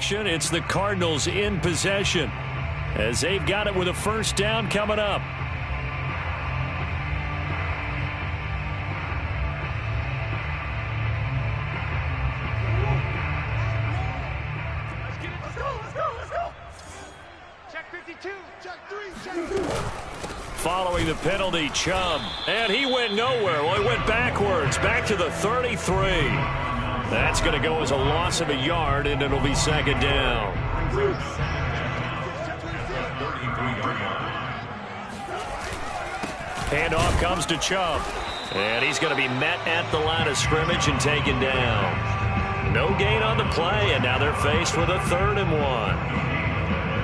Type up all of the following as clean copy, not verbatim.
action. It's the Cardinals in possession as they've got it with a first down coming up. Following the penalty, Chubb. And he went nowhere. Well, he went backwards, back to the 33. That's going to go as a loss of a yard, and it'll be second down. Handoff comes to Chubb. And he's going to be met at the line of scrimmage and taken down. No gain on the play, and now they're faced with a 3rd and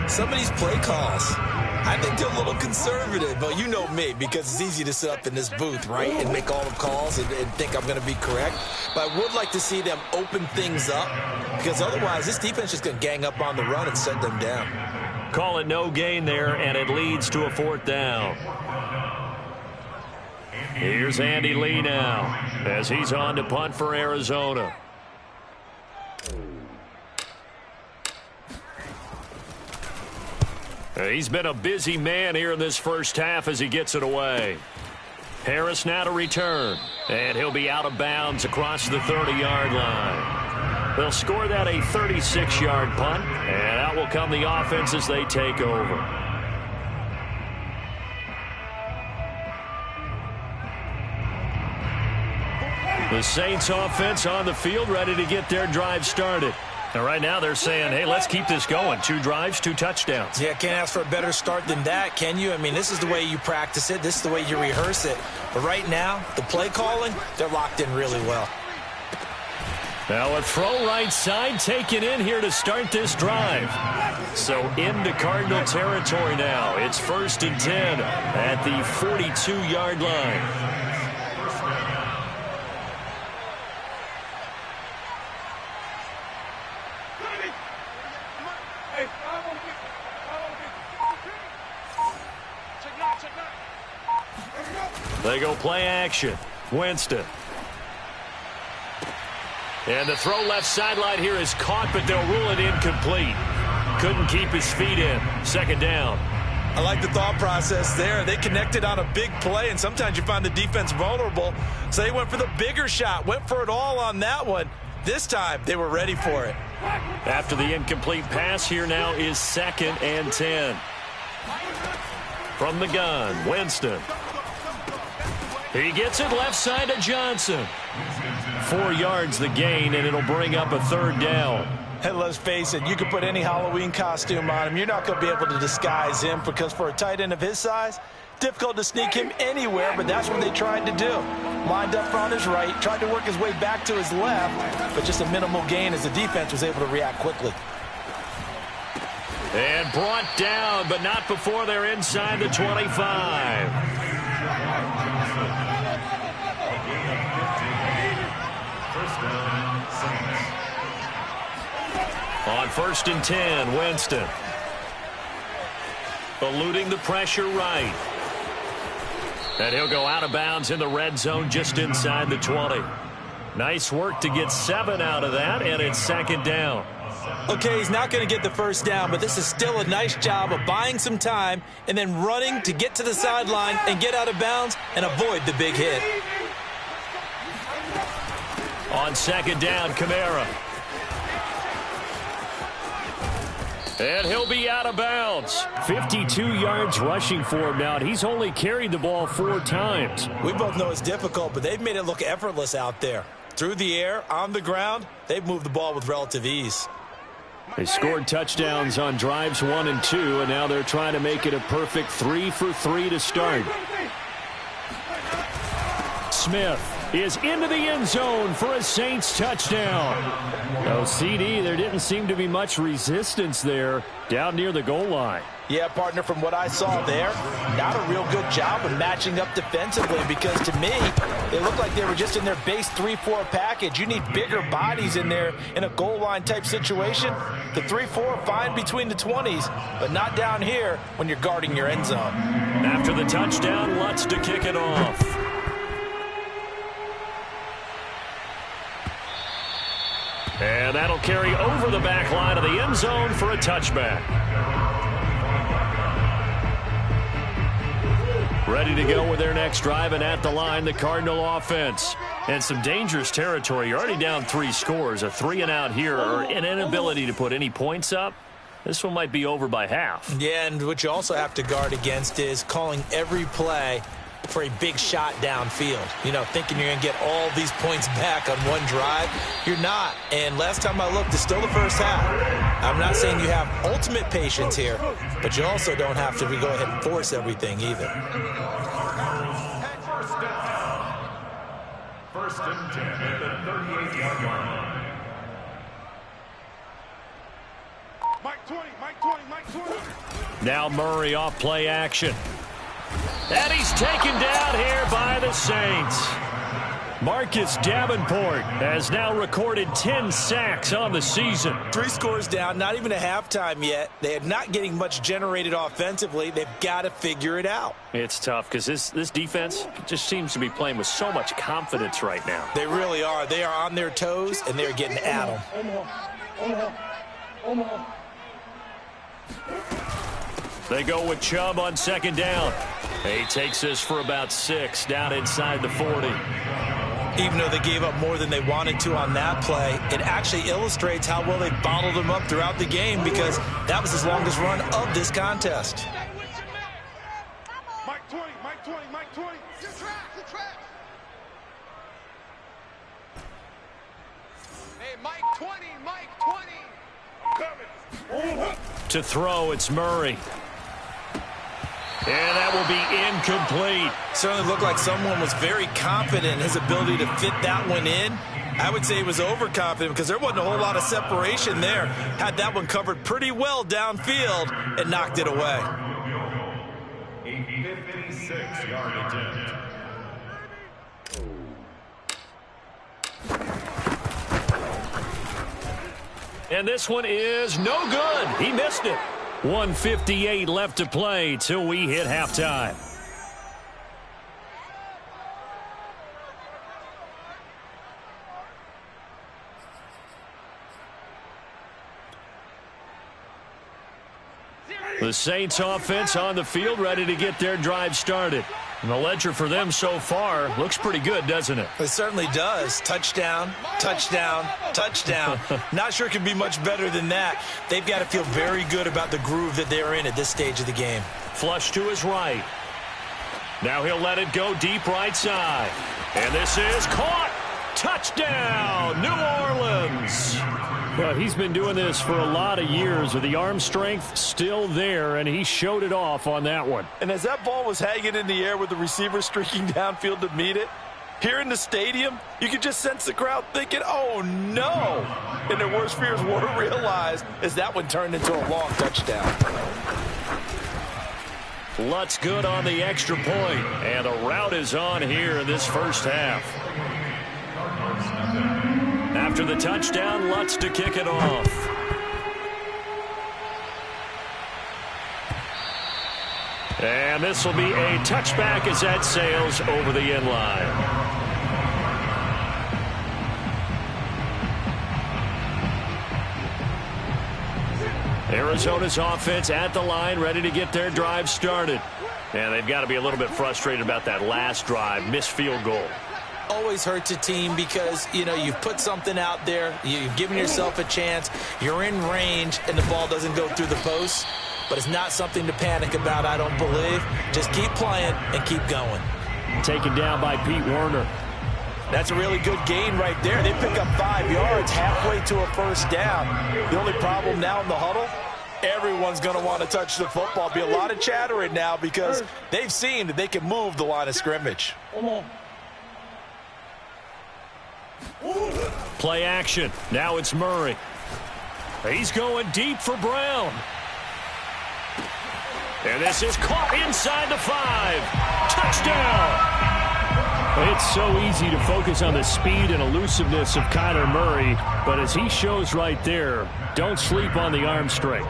1. Some of these play calls, I think they're a little conservative, but you know me, because it's easy to sit up in this booth, right, and make all the calls and think I'm going to be correct. But I would like to see them open things up, because otherwise this defense is going to gang up on the run and set them down. Call it no gain there, and it leads to a 4th down. Here's Andy Lee now as he's on to punt for Arizona. He's been a busy man here in this first half as he gets it away. Harris now to return, and he'll be out of bounds across the 30-yard line. They'll score that a 36-yard punt, and out will come the offense as they take over. The Saints offense on the field ready to get their drive started. And right now they're saying, hey, let's keep this going. 2 drives, 2 touchdowns. Yeah, can't ask for a better start than that, can you? I mean, this is the way you practice it. This is the way you rehearse it. But right now, the play calling, they're locked in really well. Now a throw right side taken in here to start this drive. So into Cardinal territory now. It's 1st and 10 at the 42-yard line. They go play action. Winston. And the throw left sideline here is caught, but they'll rule it incomplete. Couldn't keep his feet in. 2nd down. I like the thought process there. They connected on a big play, and sometimes you find the defense vulnerable. So they went for the bigger shot, went for it all on that one. This time, they were ready for it. After the incomplete pass, here now is 2nd and 10. From the gun, Winston. He gets it left side to Johnson. 4 yards the gain, and it'll bring up a 3rd down. Hey, let's face it, you can put any Halloween costume on him. You're not going to be able to disguise him, because for a tight end of his size, difficult to sneak him anywhere, but that's what they tried to do. Lined up on his right, tried to work his way back to his left, but just a minimal gain as the defense was able to react quickly. And brought down, but not before they're inside the 25. On 1st and 10, Winston. Eluding the pressure right. And he'll go out of bounds in the red zone just inside the 20. Nice work to get 7 out of that, and it's 2nd down. Okay, he's not going to get the first down, but this is still a nice job of buying some time and then running to get to the sideline and get out of bounds and avoid the big hit. On 2nd down, Kamara. And he'll be out of bounds. 52 yards rushing for him now, and he's only carried the ball 4 times. We both know it's difficult, but they've made it look effortless out there. Through the air, on the ground, they've moved the ball with relative ease. They scored touchdowns on drives 1 and 2, and now they're trying to make it a perfect 3 for 3 to start. Smith is into the end zone for a Saints touchdown. Oh, CD, there didn't seem to be much resistance there down near the goal line. Yeah, partner, from what I saw there, not a real good job of matching up defensively, because to me, they looked like they were just in their base 3-4 package. You need bigger bodies in there in a goal line type situation. The 3-4 fine between the 20s, but not down here when you're guarding your end zone. After the touchdown, Lutz to kick it off. And that'll carry over the back line of the end zone for a touchback. Ready to go with their next drive, and at the line, the Cardinal offense. And some dangerous territory. You're already down 3 scores. A 3-and-out here, or an inability to put any points up. This one might be over by half. Yeah, and what you also have to guard against is calling every play for a big shot downfield. You know, thinking you're going to get all these points back on one drive. You're not. And last time I looked, it's still the first half. I'm not saying you have ultimate patience here, but you also don't have to go ahead and force everything either. First and 10 at the 38-yard line. Mike 20, Mike 20, Mike 20. Now Murray off play action. And he's taken down here by the Saints. Marcus Davenport has now recorded 10 sacks on the season. 3 scores down, not even a halftime yet. They are not getting much generated offensively. They've got to figure it out. It's tough because this defense just seems to be playing with so much confidence right now. They really are. They are on their toes, and they're getting at them. They go with Chubb on second down. He takes this for about 6 down inside the 40. Even though they gave up more than they wanted to on that play, it actually illustrates how well they bottled them up throughout the game, because that was his longest run of this contest. Mike 20, Mike 20, Mike 20. Good track. Hey, Mike 20, Mike 20. Coming. To throw, it's Murray. And that will be incomplete. Certainly looked like someone was very confident in his ability to fit that one in. I would say he was overconfident because there wasn't a whole lot of separation there. Had that one covered pretty well downfield and knocked it away. A 56-yard attempt. And this one is no good. He missed it. 1:58 left to play till we hit halftime. The Saints offense on the field, ready to get their drive started. And the ledger for them so far looks pretty good, doesn't it? It certainly does. Touchdown, touchdown, touchdown. Not sure it could be much better than that. They've got to feel very good about the groove that they're in at this stage of the game. Flush to his right. Now he'll let it go deep right side. And this is caught. Touchdown, New Orleans. Well, he's been doing this for a lot of years with the arm strength still there, and he showed it off on that one. And as that ball was hanging in the air with the receiver streaking downfield to meet it, here in the stadium, you could just sense the crowd thinking, oh, no. And their worst fears were realized as that one turned into a long touchdown. Lutz good on the extra point, and the route is on here in this first half. After the touchdown, Lutz to kick it off. And this will be a touchback as that sails over the end line. Arizona's offense at the line, ready to get their drive started. And they've got to be a little bit frustrated about that last drive, missed field goal. Always hurts a team because, you know, you've put something out there, you've given yourself a chance, you're in range, and the ball doesn't go through the post. But it's not something to panic about, I don't believe. Just keep playing and keep going. Taken down by Pete Werner. That's a really good gain right there. They pick up 5 yards halfway to a first down. The only problem now in the huddle, everyone's going to want to touch the football. Be a lot of chattering now because they've seen that they can move the line of scrimmage. Play action. Now it's Murray. He's going deep for Brown. And this is caught inside the 5. Touchdown! It's so easy to focus on the speed and elusiveness of Kyler Murray, but as he shows right there, don't sleep on the arm strength.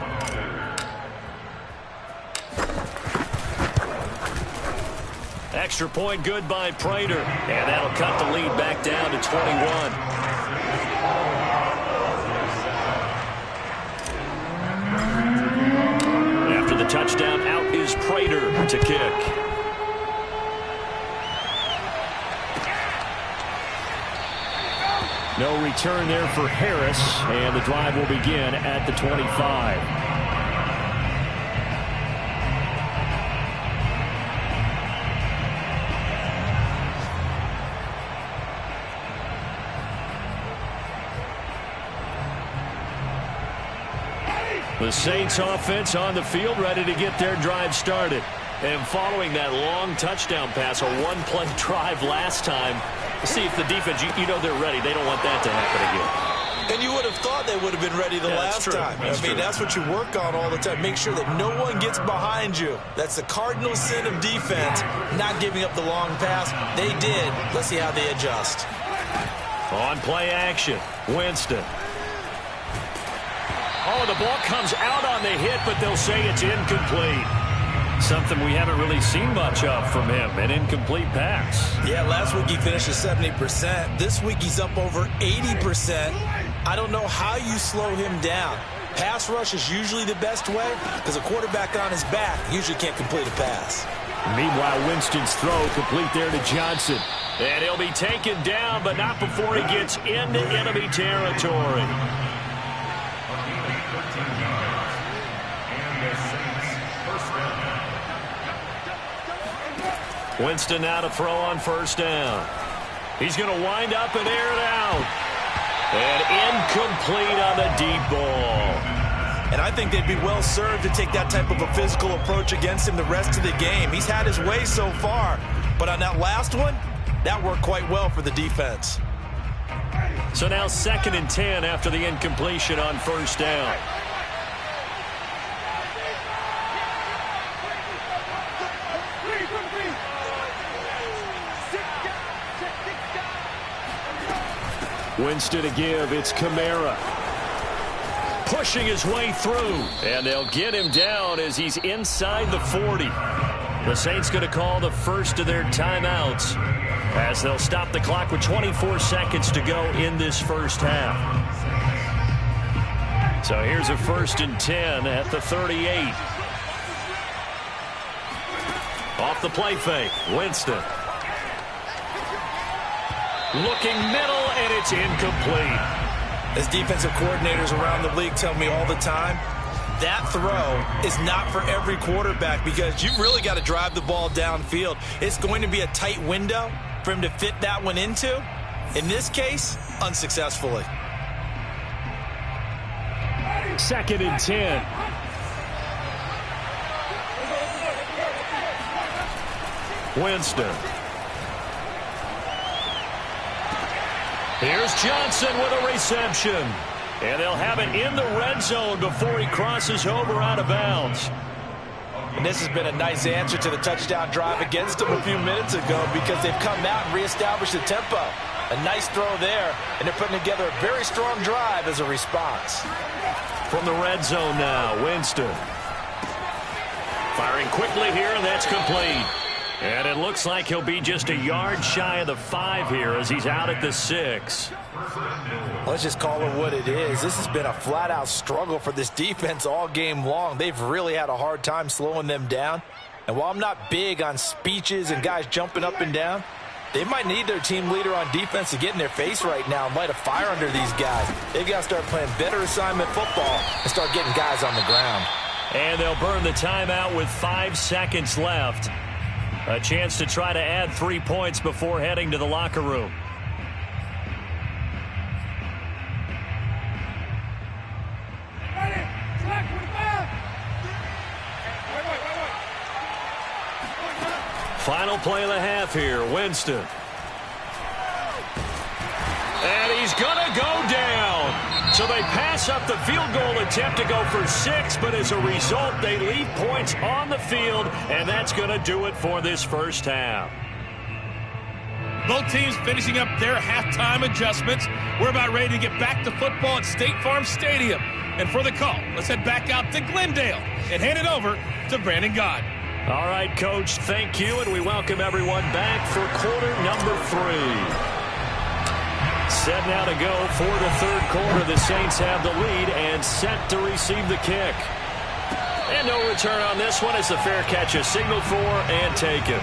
Extra point good by Prater, and that'll cut the lead back down to 21. the touchdown. Out is Prater to kick. No return there for Harris, and the drive will begin at the 25. The Saints offense on the field, ready to get their drive started. And following that long touchdown pass, a one-play drive last time, see if the defense, you know they're ready. They don't want that to happen again. And you would have thought they would have been ready the last time. That's what you work on all the time. Make sure that no one gets behind you. That's the cardinal sin of defense, not giving up the long pass. They did. Let's see how they adjust. On play action, Winston. Oh, the ball comes out on the hit, but they'll say it's incomplete. Something we haven't really seen much of from him, an incomplete pass. Yeah, last week he finished at 70%. This week he's up over 80%. I don't know how you slow him down. Pass rush is usually the best way because a quarterback on his back usually can't complete a pass. Meanwhile, Winston's throw complete there to Johnson. And he'll be taken down, but not before he gets into enemy territory. Winston now to throw on first down. He's going to wind up and air it out. And incomplete on the deep ball. And I think they'd be well served to take that type of a physical approach against him the rest of the game. He's had his way so far. But on that last one, that worked quite well for the defense. So now 2nd and 10 after the incompletion on first down. Winston to give. It's Kamara. Pushing his way through. And they'll get him down as he's inside the 40. The Saints going to call the first of their timeouts as they'll stop the clock with 24 seconds to go in this first half. So here's a 1st and 10 at the 38. Off the play fake. Winston. Looking middle, and it's incomplete. As defensive coordinators around the league tell me all the time, that throw is not for every quarterback because you've really got to drive the ball downfield. It's going to be a tight window for him to fit that one into. In this case, unsuccessfully. 2nd and 10. Winston. Here's Johnson with a reception. And they'll have it in the red zone before he crosses over out of bounds. And this has been a nice answer to the touchdown drive against them a few minutes ago because they've come out and reestablished the tempo. A nice throw there, and they're putting together a very strong drive as a response. From the red zone now, Winston. Firing quickly here, and that's complete. And it looks like he'll be just a yard shy of the 5 here as he's out at the 6. Let's just call it what it is. This has been a flat-out struggle for this defense all game long. They've really had a hard time slowing them down. And while I'm not big on speeches and guys jumping up and down, they might need their team leader on defense to get in their face right now and light a fire under these guys. They've got to start playing better assignment football and start getting guys on the ground. And they'll burn the timeout with 5 seconds left. A chance to try to add 3 points before heading to the locker room. Final play of the half here, Winston. And he's going to go down. So they pass up the field goal attempt to go for 6, but as a result, they leave points on the field, and that's going to do it for this first half. Both teams finishing up their halftime adjustments. We're about ready to get back to football at State Farm Stadium. And for the call, let's head back out to Glendale and hand it over to Brandon Gaud. All right, Coach, thank you, and we welcome everyone back for quarter number 3. Set now to go for the third quarter. The Saints have the lead and set to receive the kick. And no return on this one as the fair catch is signaled for and taken.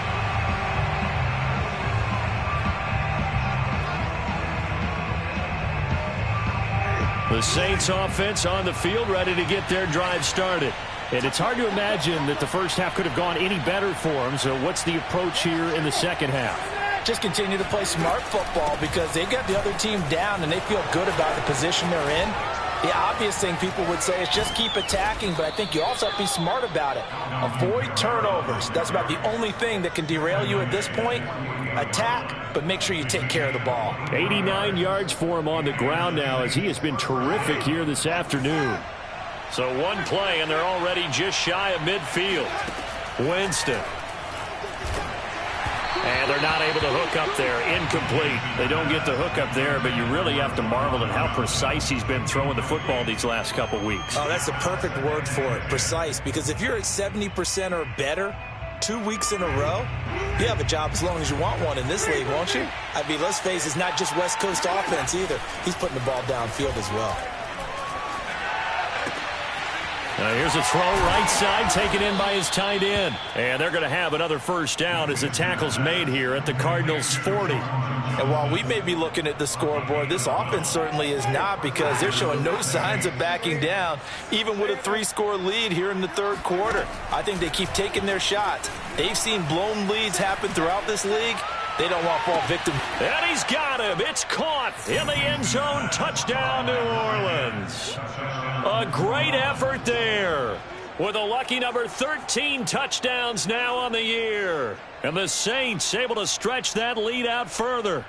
The Saints offense on the field ready to get their drive started. And it's hard to imagine that the first half could have gone any better for them. So what's the approach here in the second half? Just continue to play smart football because they got the other team down and they feel good about the position they're in. The obvious thing people would say is just keep attacking, but I think you also have to be smart about it. Avoid turnovers. That's about the only thing that can derail you at this point. Attack, but make sure you take care of the ball. 89 yards for him on the ground now as he has been terrific here this afternoon. So one play, and they're already just shy of midfield. Winston. And they're not able to hook up there. Incomplete. They don't get the hook up there, but you really have to marvel at how precise he's been throwing the football these last couple weeks. Oh, that's the perfect word for it, precise. Because if you're at 70% or better 2 weeks in a row, you have a job as long as you want one in this league, won't you? I mean, let's face it, it's not just West Coast offense either. He's putting the ball downfield as well. Here's a throw right side taken in by his tight end. And they're going to have another first down as the tackle's made here at the Cardinals' 40. And while we may be looking at the scoreboard, this offense certainly is not because they're showing no signs of backing down, even with a 3-score lead here in the third quarter. I think they keep taking their shots. They've seen blown leads happen throughout this league. They don't want to fall victim. And he's got him. It's caught in the end zone. Touchdown, New Orleans. A great effort there with a lucky number 13 touchdowns now on the year. And the Saints able to stretch that lead out further.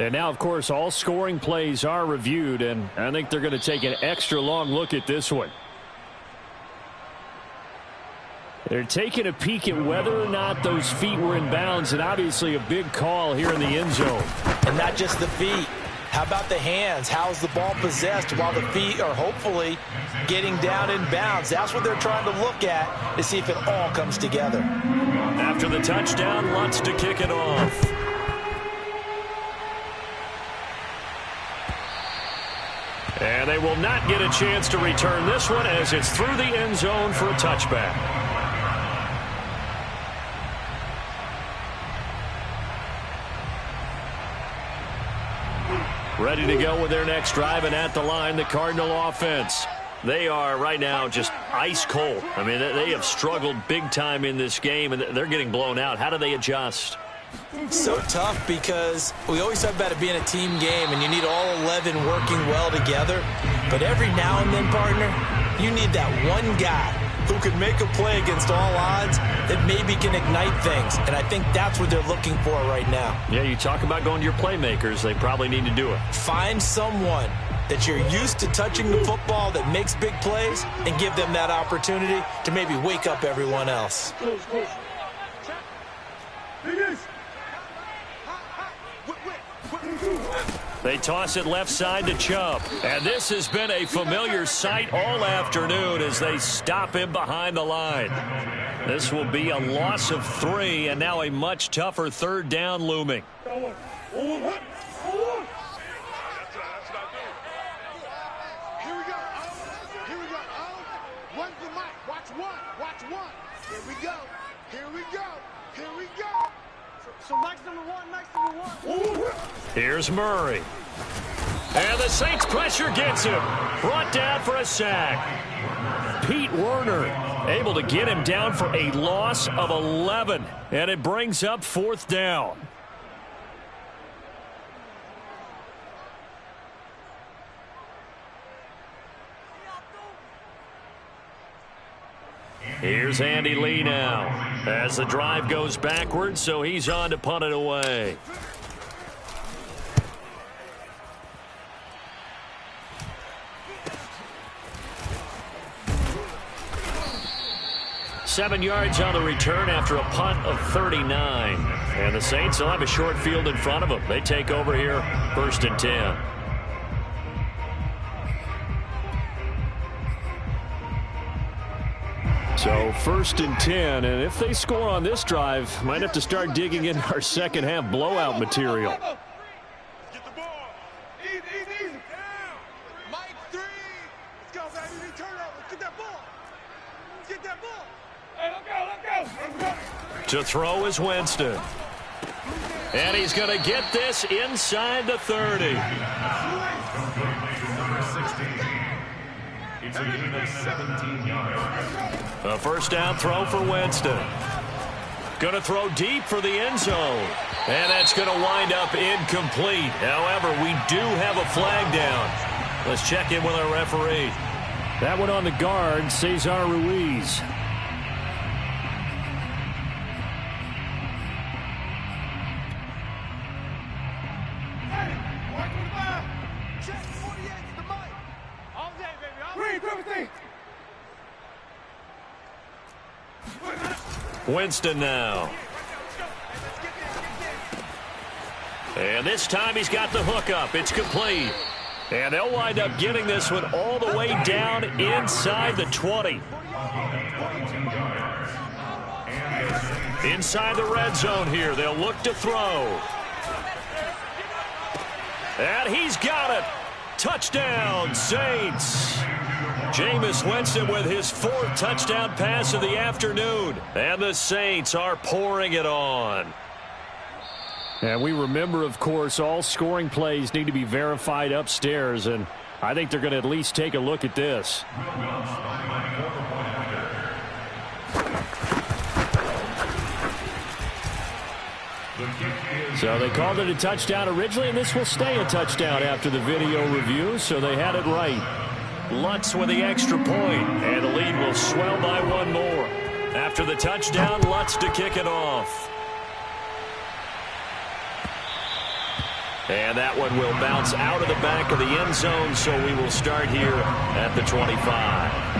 And now, of course, all scoring plays are reviewed, and I think they're going to take an extra long look at this one. They're taking a peek at whether or not those feet were in bounds, and obviously a big call here in the end zone. And not just the feet. How about the hands? How's the ball possessed while the feet are hopefully getting down in bounds? That's what they're trying to look at to see if it all comes together. After the touchdown, Lutz to kick it off. And they will not get a chance to return this one as it's through the end zone for a touchback. Ready to go with their next drive, and at the line, the Cardinal offense. They are right now just ice cold. I mean, they have struggled big time in this game, and they're getting blown out. How do they adjust? So tough because we always talk about it being a team game, and you need all 11 working well together. But every now and then, partner, you need that one guy who could make a play against all odds that maybe can ignite things. And I think that's what they're looking for right now. Yeah, you talk about going to your playmakers. They probably need to do it. Find someone that you're used to touching the football that makes big plays and give them that opportunity to maybe wake up everyone else. They toss it left side to Chubb. And this has been a familiar sight all afternoon as they stop him behind the line. This will be a loss of 3, and now a much tougher third down looming. Here we go. Here we go. Run the mic. Watch one. Here we go. Here we go. So Mike's number one. Here's Murray. And the Saints pressure gets him. Brought down for a sack. Pete Werner able to get him down for a loss of 11. And it brings up 4th down. Here's Andy Lee now as the drive goes backwards, so he's on to punt it away. Seven yards on the return after a punt of 39. And the Saints will have a short field in front of them. They take over here, 1st and 10. So 1st and 10, and if they score on this drive, might have to start digging in our second half blowout material. Get the ball. Easy. Down. Mike 3. Let's go, baby. Turn over. Get that ball. To throw is Winston. And he's going to get this inside the 30. It's a gain of 17 yards. A first down throw for Winston. Going to throw deep for the end zone. And that's going to wind up incomplete. However, we do have a flag down. Let's check in with our referee. That one on the guard, Cesar Ruiz. Winston now. And this time he's got the hook up. It's complete. And they'll wind up getting this one all the way down inside the 20. Inside the red zone here. They'll look to throw. And he's got it. Touchdown, Saints. Jameis Winston with his 4th touchdown pass of the afternoon. And the Saints are pouring it on. And we remember, of course, all scoring plays need to be verified upstairs, and I think they're going to at least take a look at this. So they called it a touchdown originally, and this will stay a touchdown after the video review, so they had it right. Lutz with the extra point, and the lead will swell by one more. After the touchdown, Lutz to kick it off. And that one will bounce out of the back of the end zone, so we will start here at the 25.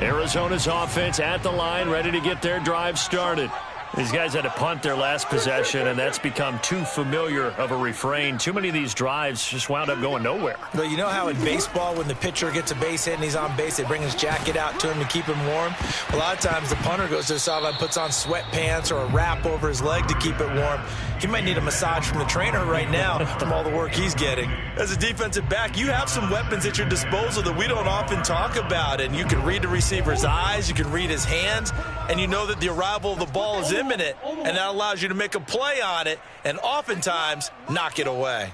Arizona's offense at the line, ready to get their drive started. These guys had to punt their last possession, and that's become too familiar of a refrain. Too many of these drives just wound up going nowhere. Well, you know how in baseball, when the pitcher gets a base hit and he's on base, they bring his jacket out to him to keep him warm? A lot of times the punter goes to the sideline, puts on sweatpants or a wrap over his leg to keep it warm. He might need a massage from the trainer right now from all the work he's getting. As a defensive back, you have some weapons at your disposal that we don't often talk about, and you can read the receiver's eyes, you can read his hands, and you know that the arrival of the ball is imminent, and that allows you to make a play on it and oftentimes knock it away.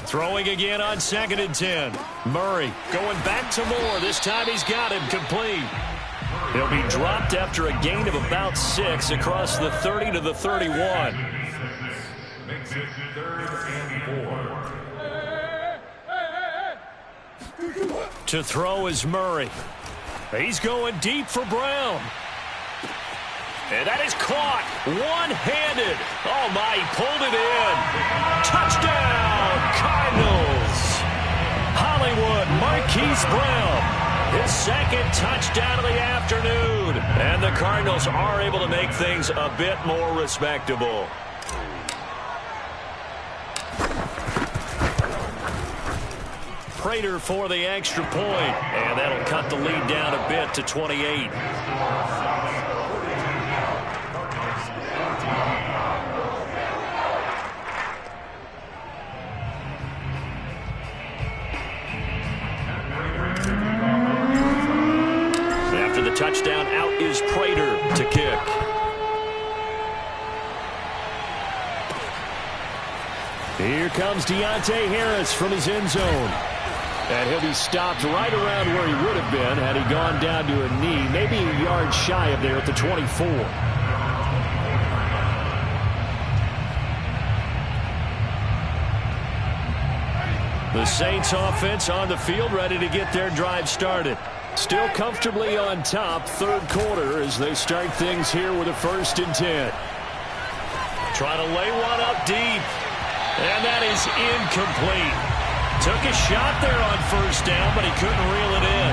Throwing again on 2nd and 10. Murray going back to Moore. This time he's got him complete. He'll be dropped after a gain of about 6 across the 30 to the 31. Makes it 3rd and 4. To throw is Murray. He's going deep for Brown. And that is caught one-handed. Oh, my, he pulled it in. Touchdown, Cardinals. Hollywood Marquise Brown. His 2nd touchdown of the afternoon. And the Cardinals are able to make things a bit more respectable. Prater for the extra point. And that'll cut the lead down a bit to 28. After the touchdown, out is Prater to kick. Here comes Deontay Harris from his end zone. And he'll be stopped right around where he would have been had he gone down to a knee, maybe a yard shy of there at the 24. The Saints offense on the field, ready to get their drive started. Still comfortably on top, 3rd quarter as they start things here with a 1st and 10. Trying to lay one up deep. And that is incomplete. Took a shot there on 1st down, but he couldn't reel it in.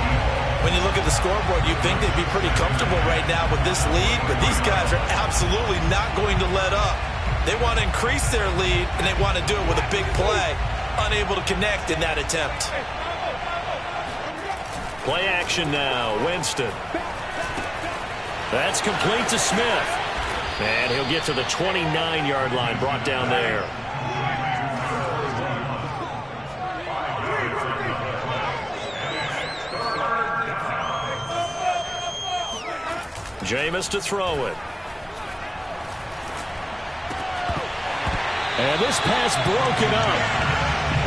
When you look at the scoreboard, you'd think they'd be pretty comfortable right now with this lead, but these guys are absolutely not going to let up. They want to increase their lead, and they want to do it with a big play. Unable to connect in that attempt. Play action now. Winston. That's complete to Smith. And he'll get to the 29-yard line, brought down there. Jameis to throw it. And this pass broken up.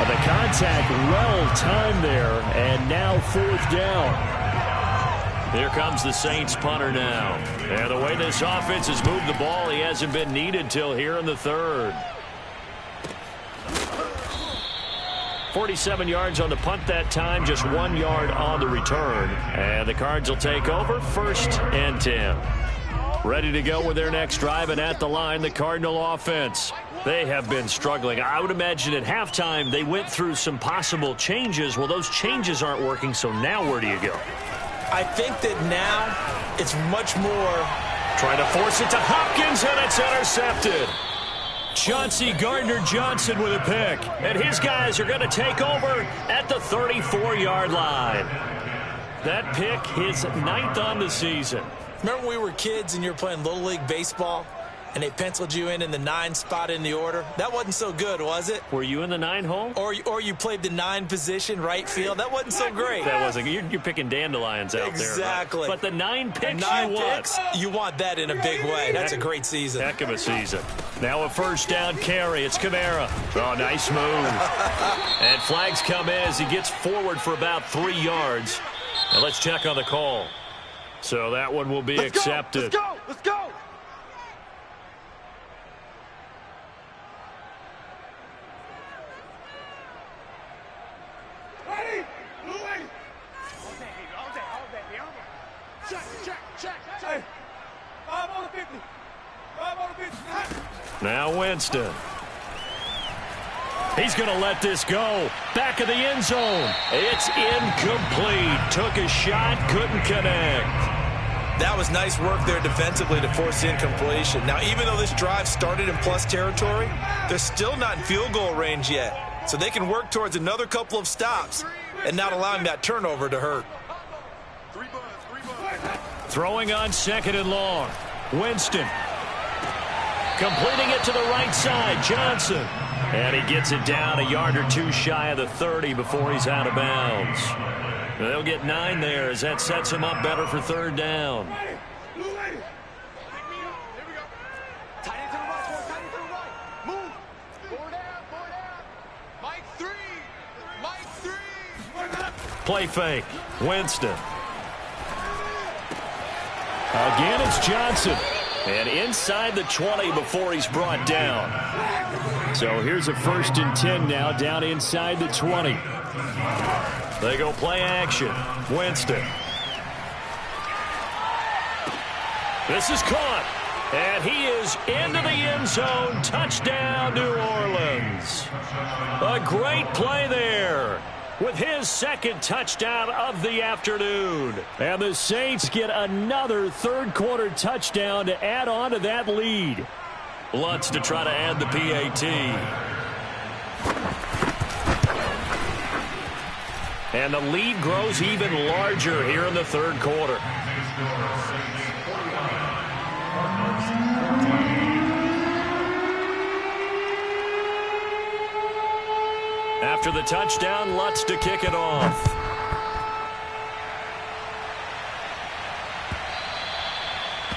The contact well timed there, and now 4th down. Here comes the Saints punter now. And the way this offense has moved the ball, he hasn't been needed till here in the 3rd. 47 yards on the punt that time, just 1 yard on the return. And the Cards will take over, 1st and 10. Ready to go with their next drive, and at the line, the Cardinal offense. They have been struggling. I would imagine at halftime they went through some possible changes. Well, those changes aren't working, so now where do you go? I think that now it's much more. Trying to force it to Hopkins, and it's intercepted. Chauncey Gardner-Johnson with a pick. And his guys are going to take over at the 34-yard line. That pick, his 9th on the season. Remember when we were kids and you were playing Little League Baseball and they penciled you in the 9 spot in the order? That wasn't so good, was it? Were you in the 9 hole? Or you played the 9 position, right field? That wasn't so great. That wasn't. You're picking dandelions out there. Exactly. Right? But the 9 picks 9 you picks, want. you want that in a big way. That's a great season. Heck of a season. Now a 1st down carry. It's Kamara. Oh, nice move. And flags come in as he gets forward for about 3 yards. Now let's check on the call. So that one will be accepted. Let's go! Let's go! Ready? Louis! Check. Hey, 5 on the 50. 5 on the 50. Now Winston. He's going to let this go. Back of the end zone. It's incomplete. Took a shot, couldn't connect. That was nice work there defensively to force incompletion. Now, even though this drive started in plus territory, they're still not in field goal range yet. So they can work towards another couple of stops and not allowing that turnover to hurt. Throwing on 2nd and long. Winston. Completing it to the right side. Johnson. And he gets it down a yard or 2 shy of the 30 before he's out of bounds. They'll get 9 there as that sets him up better for 3rd down. Play fake. Winston. Again, it's Johnson. And inside the 20 before he's brought down. So here's a 1st and 10 now, down inside the 20. They go play action. Winston. This is caught. And he is into the end zone. Touchdown, New Orleans. A great play there with his 2nd touchdown of the afternoon. And the Saints get another 3rd quarter touchdown to add on to that lead. Lutz to try to add the PAT. And the lead grows even larger here in the 3rd quarter. After the touchdown, Lutz to kick it off.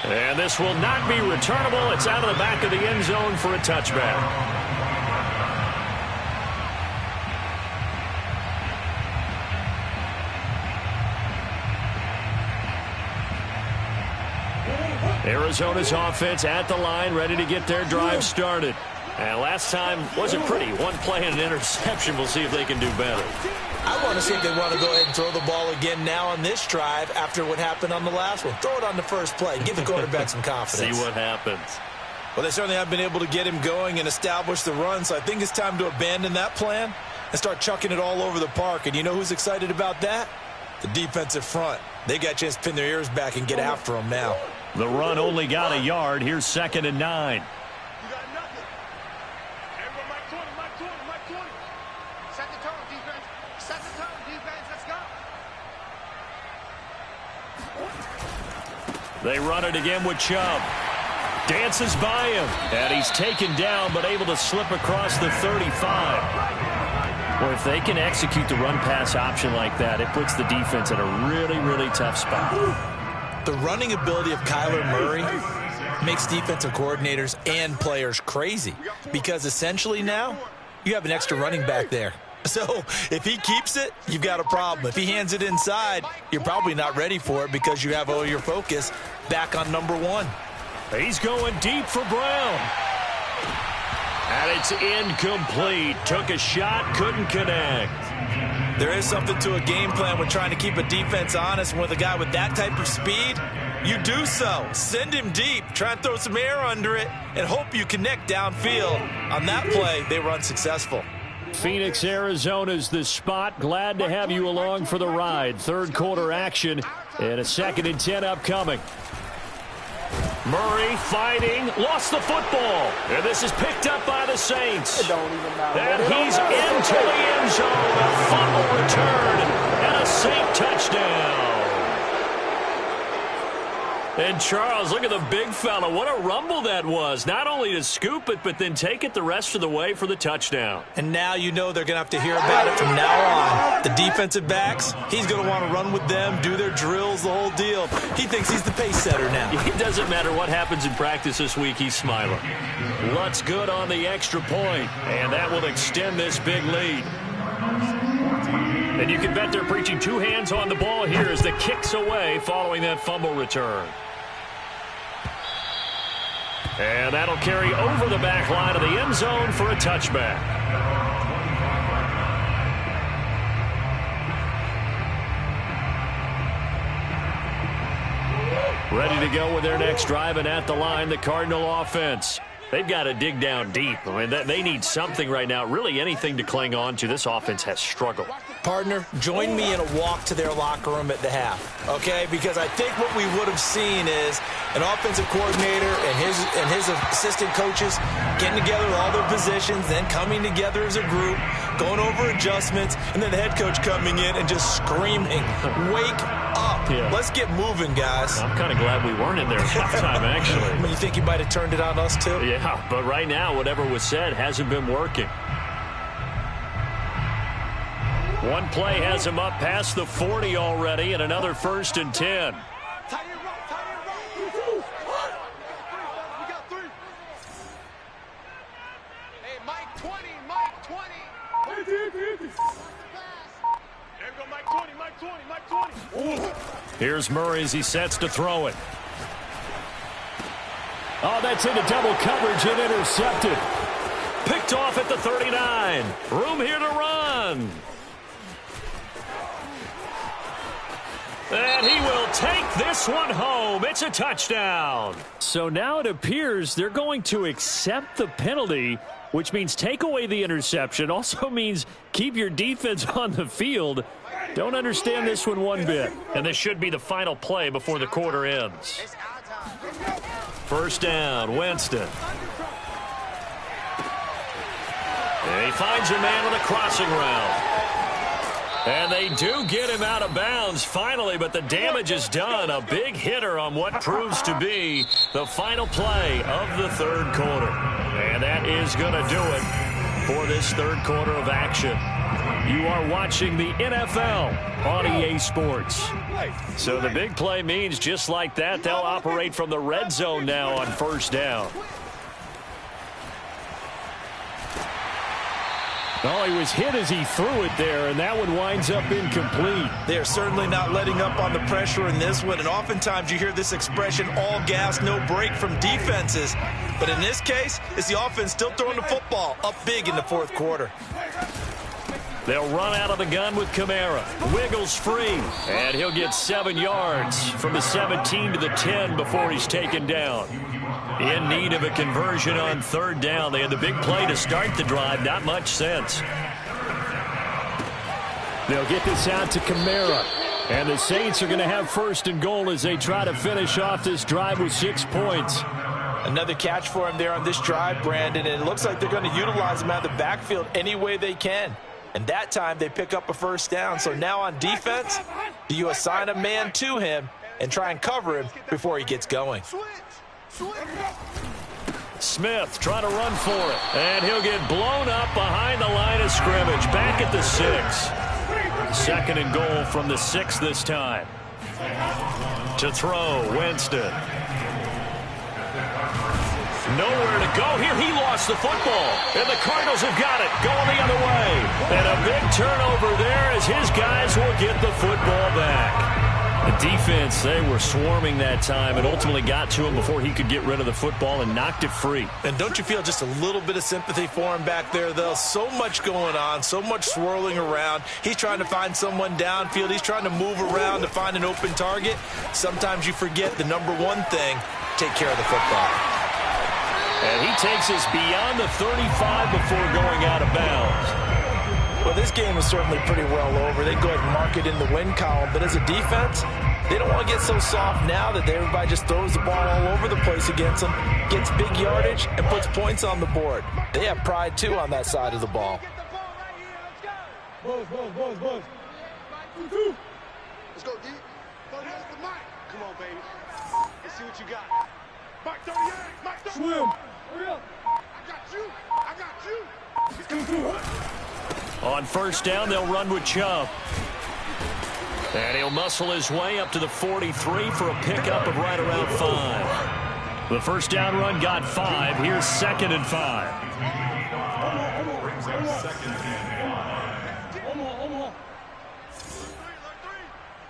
And this will not be returnable. It's out of the back of the end zone for a touchback. Arizona's offense at the line, ready to get their drive started. And last time wasn't pretty. 1 play and an interception. We'll see if they can do better. I want to see if they want to go ahead and throw the ball again now on this drive after what happened on the last one. Throw it on the first play. Give the quarterback some confidence. See what happens. Well, they certainly have been able to get him going and establish the run, so I think it's time to abandon that plan and start chucking it all over the park. And you know who's excited about that? The defensive front. They got a chance to pin their ears back and get after them now. The run only got a yard. Here's 2nd and 9. Mike 20, Mike 20. Set the tone, defense. Set the tone, defense. Let's go. They run it again with Chubb. Dances by him, and he's taken down but able to slip across the 35. Well, if they can execute the run-pass option like that, it puts the defense in a really, really tough spot. The running ability of Kyler Murray makes defensive coordinators and players crazy because essentially now you have an extra running back there. So if he keeps it, you've got a problem. If he hands it inside, you're probably not ready for it because you have all your focus back on number one. He's going deep for Brown. And it's incomplete. Took a shot, couldn't connect. There is something to a game plan when trying to keep a defense honest. With a guy with that type of speed, you do so. Send him deep. Try and throw some air under it and hope you connect downfield. On that play, they were unsuccessful. Phoenix, Arizona's the spot. Glad to have you along for the ride. Third quarter action and a 2nd and 10 upcoming. Murray fighting, lost the football. And this is picked up by the Saints. It don't even matter. And he's into the end zone. A fumble return and a Saint touchdown. And Charles, look at the big fella. What a rumble that was. Not only to scoop it, but then take it the rest of the way for the touchdown. And now you know they're going to have to hear about it from now on. The defensive backs, he's going to want to run with them, do their drills, the whole deal. He thinks he's the pace setter now. It doesn't matter what happens in practice this week, he's smiling. Lutz good on the extra point, and that will extend this big lead. And you can bet they're preaching two hands on the ball here as the kick's away following that fumble return. And that'll carry over the back line of the end zone for a touchback. Ready to go with their next drive, and at the line, the Cardinal offense. They've got to dig down deep. I mean, they need something right now, really anything to cling on to. This offense has struggled. Partner, join me in a walk to their locker room at the half, okay? Because I think what we would have seen is an offensive coordinator and his assistant coaches getting together with all their positions, then coming together as a group, going over adjustments, and then the head coach coming in and just screaming, "Wake up. Yeah. Let's get moving, guys." I'm kind of glad we weren't in there at halftime, actually. I mean, you think you might have turned it on us, too? Yeah, but right now, whatever was said hasn't been working. One play has him up past the 40 already, and another 1st and 10. Tight end rock, tight end rock. We got 3. Hey, Mike 20, Mike 20. There we go, Mike 20, Mike 20, Mike 20. Here's Murray as he sets to throw it. Oh, that's into double coverage and intercepted. Picked off at the 39. Room here to run. And he will take this one home. It's a touchdown. So now it appears they're going to accept the penalty, which means take away the interception. Also means keep your defense on the field. Don't understand this one bit. And this should be the final play before the quarter ends. First down, Winston. And he finds a man on the crossing route. And they do get him out of bounds finally, but the damage is done. A big hitter on what proves to be the final play of the third quarter. And that is going to do it for this third quarter of action. You are watching the NFL on EA Sports. So the big play means just like that, they'll operate from the red zone now on first down. Oh, he was hit as he threw it there, and that one winds up incomplete. They're certainly not letting up on the pressure in this one, and oftentimes you hear this expression, all gas, no break from defenses. But in this case, it's the offense still throwing the football up big in the fourth quarter. They'll run out of the gun with Kamara. Wiggles free, and he'll get 7 yards from the 17 to the 10 before he's taken down. In need of a conversion on third down. They had the big play to start the drive. Not much sense. They'll get this out to Kamara. And the Saints are going to have first and goal as they try to finish off this drive with 6 points. Another catch for him there on this drive, Brandon, and it looks like they're going to utilize him out of the backfield any way they can. And that time they pick up a first down. So now on defense, do you assign a man to him and try and cover him before he gets going? Smith trying to run for it. And he'll get blown up behind the line of scrimmage. Back at the 6. Second and goal from the 6 this time. To throw, Winston. Nowhere to go here. He lost the football. And the Cardinals have got it. Going the other way. And a big turnover there as his guys will get the football back. The defense, they were swarming that time and ultimately got to him before he could get rid of the football and knocked it free. And don't you feel just a little bit of sympathy for him back there, though? So much going on, so much swirling around. He's trying to find someone downfield. He's trying to move around to find an open target. Sometimes you forget the number one thing, take care of the football. And he takes us beyond the 35 before going out of bounds. Well, this game is certainly pretty well over. They go ahead and mark it in the win column. But as a defense, they don't want to get so soft now that everybody just throws the ball all over the place against them, gets big yardage, and puts points on the board. They have pride, too, on that side of the ball. Buzz. Let's go, D. 38 to Mike. Come on, baby. Let's see what you got. Mike 38. Mike 38. Swim. Hurry up. I got you. He's coming through. On first down, they'll run with Chubb. And he'll muscle his way up to the 43 for a pickup of right around 5. The first down run got 5. Here's 2nd and 5. Brings up 2nd and 5.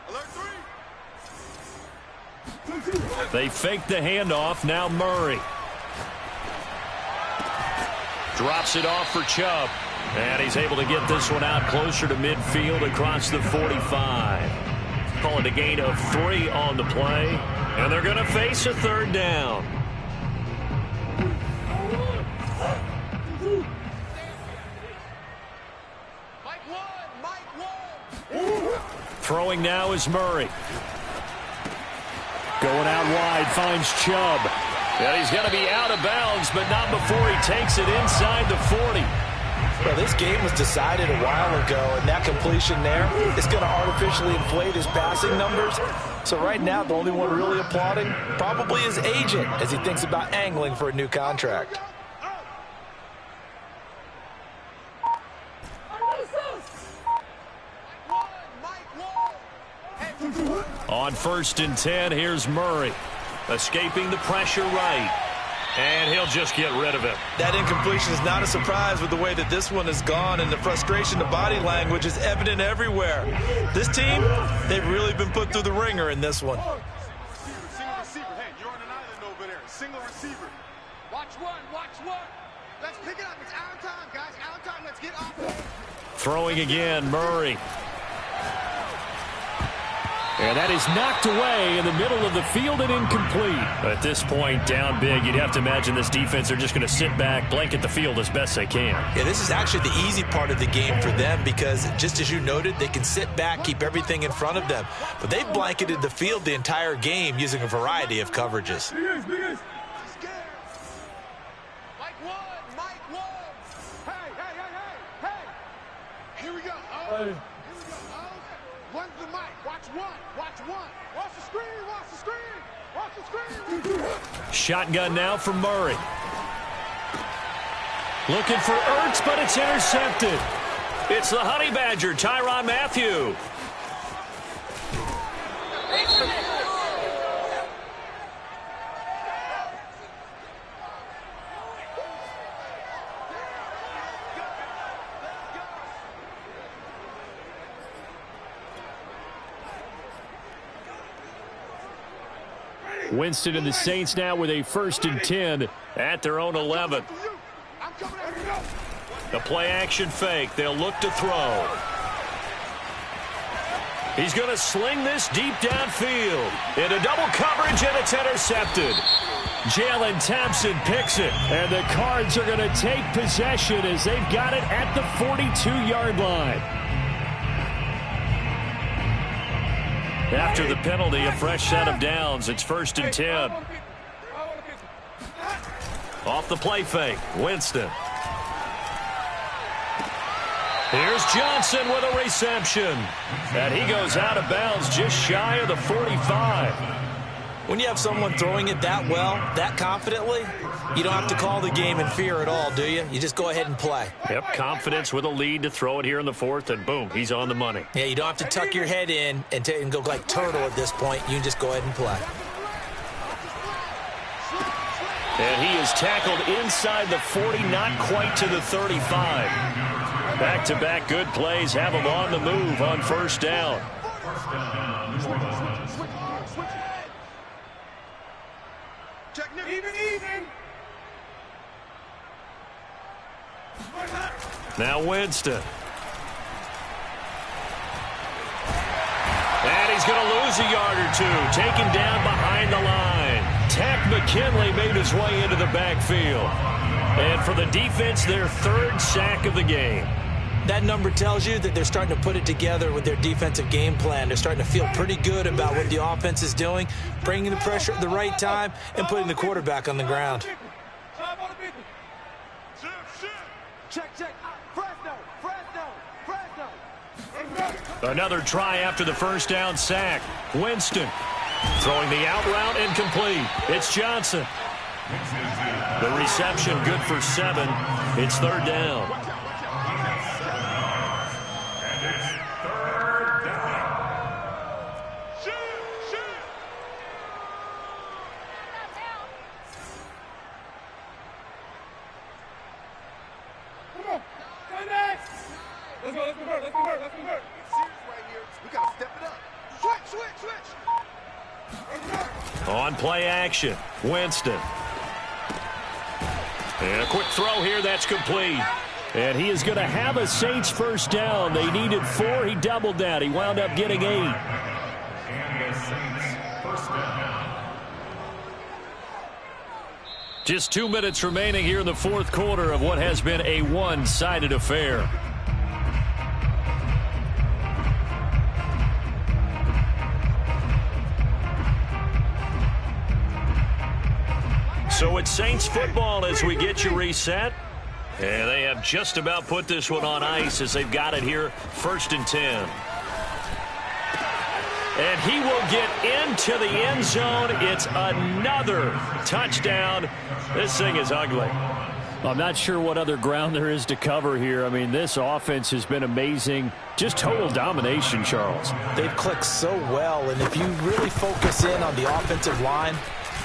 Alert 3. They fake the handoff. Now Murray. Drops it off for Chubb. And he's able to get this one out closer to midfield across the 45. Call it a gain of 3 on the play. And they're going to face a third down. Throwing now is Murray. Going out wide, finds Chubb. And he's going to be out of bounds, but not before he takes it inside the 40. Well, this game was decided a while ago, and that completion there is going to artificially inflate his passing numbers. So right now, the only one really applauding probably his agent as he thinks about angling for a new contract. On 1st and 10, here's Murray. Escaping the pressure right. And he'll just get rid of it. That incompletion is not a surprise with the way that this one has gone, and the frustration, the body language is evident everywhere. This team, they've really been put through the ringer in this one. Single receiver. Hey, you're on an island over there. Single receiver. Watch one. Let's pick it up. It's our time, guys. Our time. Let's get off. Throwing again, Murray. And that is knocked away in the middle of the field and incomplete. At this point, down big, you'd have to imagine this defense are just going to sit back, blanket the field as best they can. Yeah, this is actually the easy part of the game for them because, just as you noted, they can sit back, keep everything in front of them. But they've blanketed the field the entire game using a variety of coverages. Mike 1. Hey. Here we go. One's the mic. Watch one. Watch the screen. Shotgun now for Murray. Looking for Ertz, but it's intercepted. It's the Honey Badger, Tyrann Mathieu. Winston and the Saints now with a 1st and 10 at their own 11. The play action fake. They'll look to throw. He's going to sling this deep downfield. Into double coverage, and it's intercepted. Jalen Thompson picks it. And the Cards are going to take possession as they've got it at the 42-yard line. After the penalty, a fresh set of downs. It's 1st and 10. Off the play fake, Winston. Here's Johnson with a reception. And he goes out of bounds just shy of the 45. When you have someone throwing it that well, that confidently, you don't have to call the game in fear at all, do you? You just go ahead and play. Yep, confidence with a lead to throw it here in the fourth, and boom, he's on the money. Yeah, you don't have to tuck your head in and go like turtle at this point. You can just go ahead and play. And he is tackled inside the 40, not quite to the 35. Back-to-back good plays have him on the move on first down. Now Winston. And he's going to lose a yard or two. Taken down behind the line. Tack McKinley made his way into the backfield. And for the defense, their third sack of the game. That number tells you that they're starting to put it together with their defensive game plan. They're starting to feel pretty good about what the offense is doing, bringing the pressure at the right time, and putting the quarterback on the ground. Check. Fresno. Another try after the first down sack. Winston throwing the out route incomplete. It's Johnson. The reception good for 7. It's third down. On play action, Winston. And a quick throw here, that's complete. And he is going to have a Saints first down. They needed 4. He doubled that. He wound up getting 8. And the Saints first down. Just 2 minutes remaining here in the fourth quarter of what has been a one-sided affair. So it's Saints football as we get you reset. And they have just about put this one on ice as they've got it here, 1st and 10. And he will get into the end zone. It's another touchdown. This thing is ugly. I'm not sure what other ground there is to cover here. I mean, this offense has been amazing. Just total domination, Charles. They've clicked so well, and if you really focus in on the offensive line,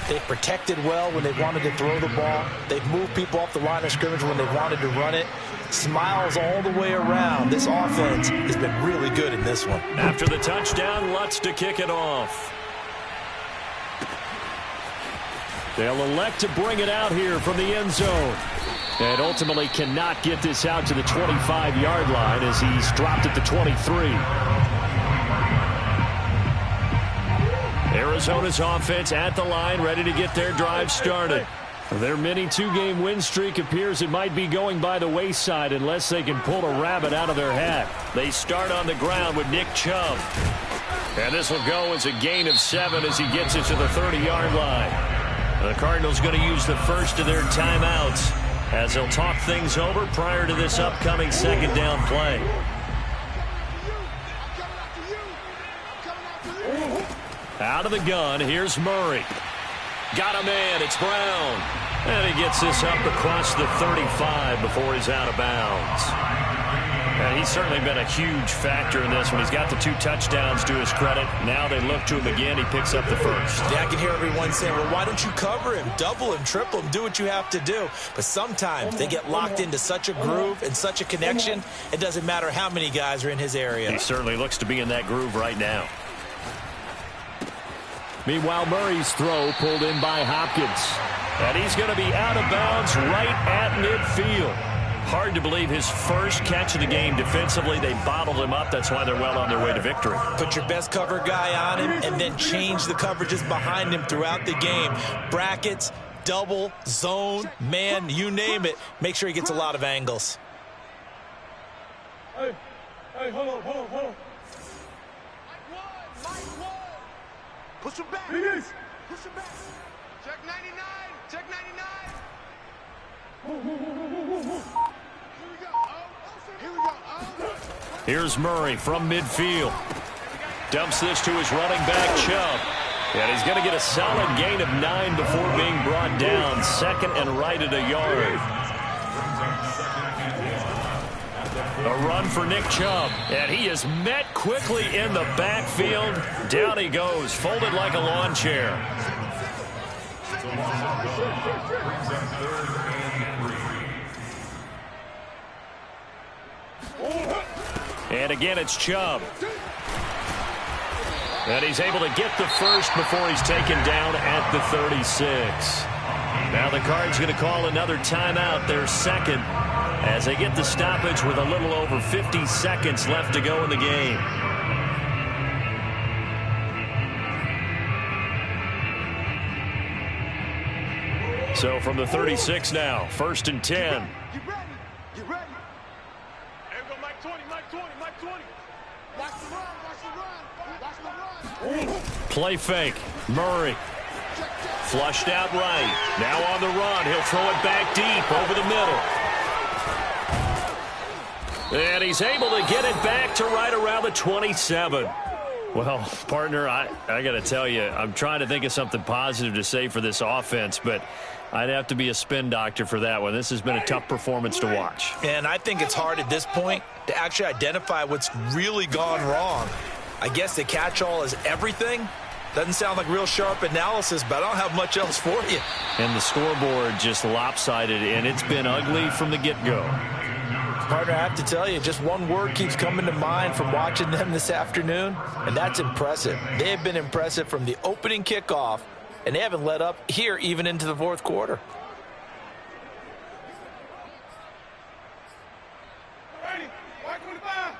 they've protected well when they wanted to throw the ball. They've moved people off the line of scrimmage when they wanted to run it. Smiles all the way around. This offense has been really good in this one. After the touchdown, Lutz to kick it off. They'll elect to bring it out here from the end zone. And ultimately cannot get this out to the 25-yard line as he's dropped at the 23. Arizona's offense at the line, ready to get their drive started. Their mini 2-game win streak appears it might be going by the wayside unless they can pull a rabbit out of their hat. They start on the ground with Nick Chubb. And this will go as a gain of 7 as he gets it to the 30-yard line. The Cardinals going to use the first of their timeouts as they'll talk things over prior to this upcoming second down play. Out of the gun, here's Murray. Got a man, it's Brown. And he gets this up across the 35 before he's out of bounds. And he's certainly been a huge factor in this one. He's got the 2 touchdowns to his credit. Now they look to him again. He picks up the first. Yeah, I can hear everyone saying, well, why don't you cover him, double him, triple him, do what you have to do. But sometimes they get locked into such a groove and such a connection, it doesn't matter how many guys are in his area. He certainly looks to be in that groove right now. Meanwhile, Murray's throw pulled in by Hopkins. And he's going to be out of bounds right at midfield. Hard to believe his first catch of the game defensively. They bottled him up. That's why they're well on their way to victory. Put your best cover guy on him and then change the coverages behind him throughout the game. Brackets, double, zone, man, you name it. Make sure he gets a lot of angles. Hey, hold on. Push him back. Push him back. Check 99. Check 99. Here's Murray from midfield. Dumps this to his running back, Chubb. And he's going to get a solid gain of 9 before being brought down. Second and right at a yard. A run for Nick Chubb. And he is met quickly in the backfield. Down he goes, folded like a lawn chair. And again, it's Chubb. And he's able to get the first before he's taken down at the 36. Now the Cards going to call another timeout, their second, as they get the stoppage with a little over 50 seconds left to go in the game. So from the 36 now, 1st and 10. Get ready. Get ready. Here we go, Mike 20, Mike 20, Mike 20. Watch the run. Watch the run. Watch the run. Play fake. Murray. Flushed out right. Now on the run. He'll throw it back deep over the middle. And he's able to get it back to right around the 27. Well, partner, I got to tell you, I'm trying to think of something positive to say for this offense, but I'd have to be a spin doctor for that one. This has been a tough performance to watch. And I think it's hard at this point to actually identify what's really gone wrong. I guess the catch-all is everything. Doesn't sound like real sharp analysis, but I don't have much else for you. And the scoreboard just lopsided, and it's been ugly from the get-go. Partner, I have to tell you, just one word keeps coming to mind from watching them this afternoon, and that's impressive. They have been impressive from the opening kickoff, and they haven't let up here even into the fourth quarter. Ready? Mike 25.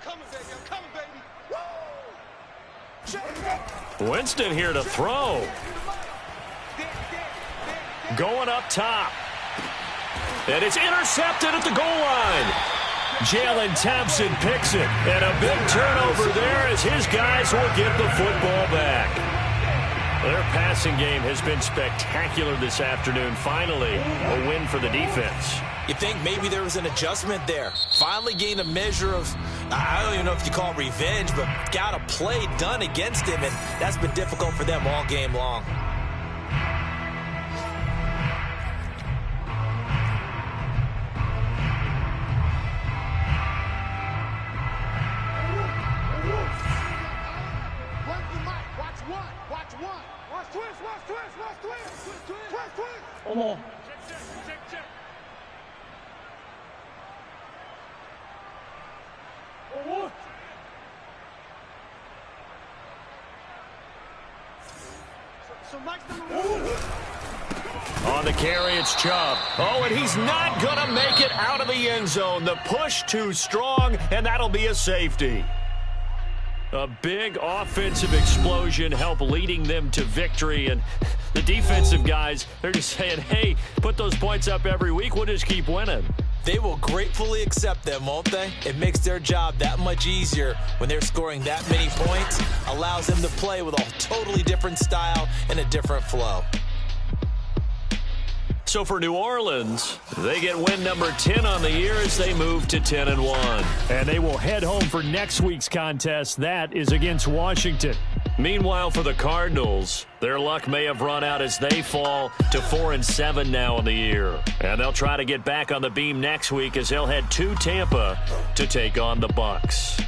Coming, baby. I'm coming, baby. Woo! Winston here to throw. Going up top. And it's intercepted at the goal line. Jalen Thompson picks it. And a big turnover there as his guys will get the football back. Their passing game has been spectacular this afternoon. Finally, a win for the defense. You think maybe there was an adjustment there. Finally gained a measure of, I don't even know if you call it revenge, but got a play done against him, and that's been difficult for them all game long. Come on. Check. So Mike's number one. On the carry, it's Chubb. Oh, and he's not going to make it out of the end zone. The push too strong, and that'll be a safety. A big offensive explosion helped leading them to victory, and the defensive guys, they're just saying, hey, put those points up every week, we'll just keep winning. They will gratefully accept them, won't they? It makes their job that much easier when they're scoring that many points, allows them to play with a totally different style and a different flow. So for New Orleans, they get win number 10 on the year as they move to 10-1. And they will head home for next week's contest. That is against Washington. Meanwhile, for the Cardinals, their luck may have run out as they fall to 4-7 now in the year. And they'll try to get back on the beam next week as they'll head to Tampa to take on the Bucs.